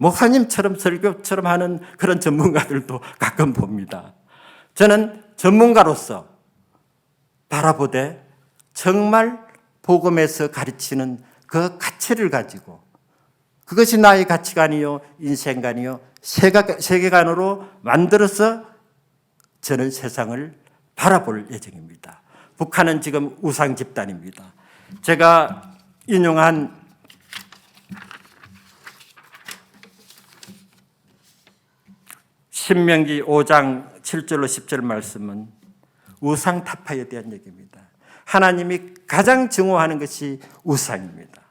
목사님처럼 설교처럼 하는 그런 전문가들도 가끔 봅니다. 저는 전문가로서 바라보되 정말 복음에서 가르치는 그 가치를 가지고 그것이 나의 가치관이요 인생관이요 세계관으로 만들어서 저는 세상을 바라볼 예정입니다. 북한은 지금 우상 집단입니다. 제가 인용한 신명기 5장 7절로 10절 말씀은 우상 타파에 대한 얘기입니다. 하나님이 가장 증오하는 것이 우상입니다.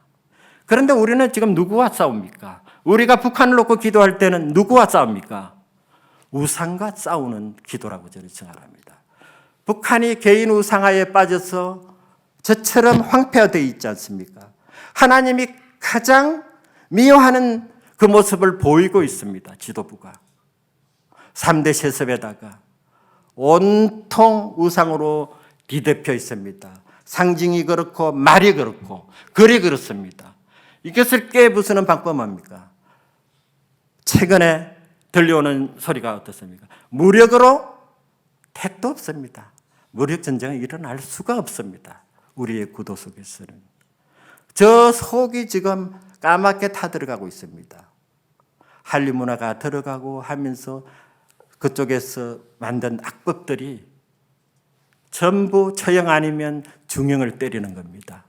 그런데 우리는 지금 누구와 싸웁니까? 우리가 북한을 놓고 기도할 때는 누구와 싸웁니까? 우상과 싸우는 기도라고 저는 생각합니다. 북한이 개인 우상화에 빠져서 저처럼 황폐화되어 있지 않습니까? 하나님이 가장 미워하는 그 모습을 보이고 있습니다. 지도부가. 3대 세습에다가 온통 우상으로 뒤덮여 있습니다. 상징이 그렇고 말이 그렇고 글이 그렇습니다. 이것을 깨부수는 방법은 뭡니까? 최근에 들려오는 소리가 어떻습니까? 무력으로 택도 없습니다. 무력 전쟁은 일어날 수가 없습니다. 우리의 구도 속에서는. 저 속이 지금 까맣게 타들어가고 있습니다. 한류 문화가 들어가고 하면서 그쪽에서 만든 악법들이 전부 처형 아니면 중형을 때리는 겁니다.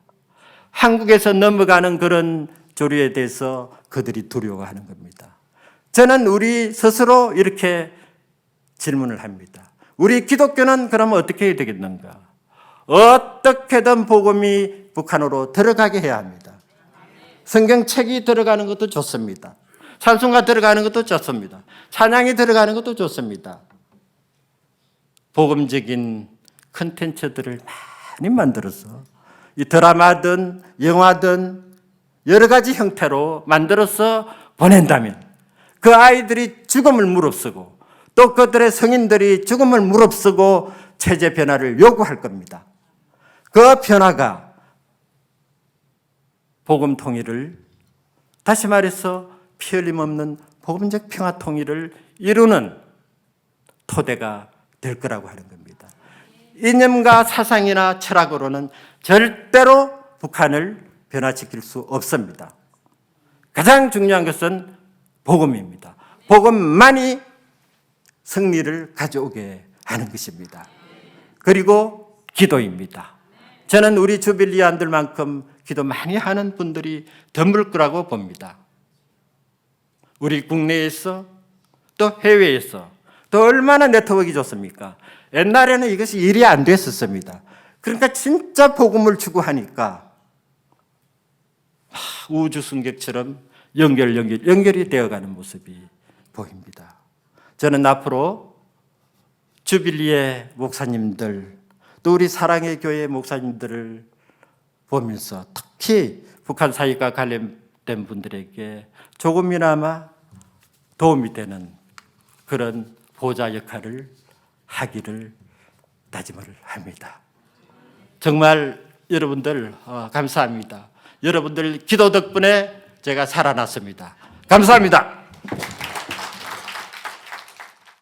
한국에서 넘어가는 그런 조류에 대해서 그들이 두려워하는 겁니다. 저는 우리 스스로 이렇게 질문을 합니다. 우리 기독교는 그러면 어떻게 해야 되겠는가? 어떻게든 복음이 북한으로 들어가게 해야 합니다. 성경책이 들어가는 것도 좋습니다. 찬송가 들어가는 것도 좋습니다. 찬양이 들어가는 것도 좋습니다. 복음적인 컨텐츠들을 많이 만들어서 이 드라마든 영화든 여러 가지 형태로 만들어서 보낸다면 그 아이들이 죽음을 무릅쓰고 또 그들의 성인들이 죽음을 무릅쓰고 체제 변화를 요구할 겁니다. 그 변화가 복음 통일을, 다시 말해서 피 흘림 없는 복음적 평화 통일을 이루는 토대가 될 거라고 하는 겁니다. 이념과 사상이나 철학으로는 절대로 북한을 변화시킬 수 없습니다. 가장 중요한 것은 복음입니다. 복음만이 승리를 가져오게 하는 것입니다. 그리고 기도입니다. 저는 우리 주빌리안들만큼 기도 많이 하는 분들이 드물 거라고 봅니다. 우리 국내에서 또 해외에서 또 얼마나 네트워크가 좋습니까? 옛날에는 이것이 일이 안 됐었습니다. 그러니까 진짜 복음을 추구하니까 우주 승객처럼 연결이 되어가는 모습이 보입니다. 저는 앞으로 주빌리의 목사님들 또 우리 사랑의 교회 목사님들을 보면서 특히 북한 사회가 관련된 분들에게 조금이나마 도움이 되는 그런 보좌 역할을 하기를 다짐을 합니다. 정말 여러분들 감사합니다. 여러분들 기도 덕분에 제가 살아났습니다. 감사합니다.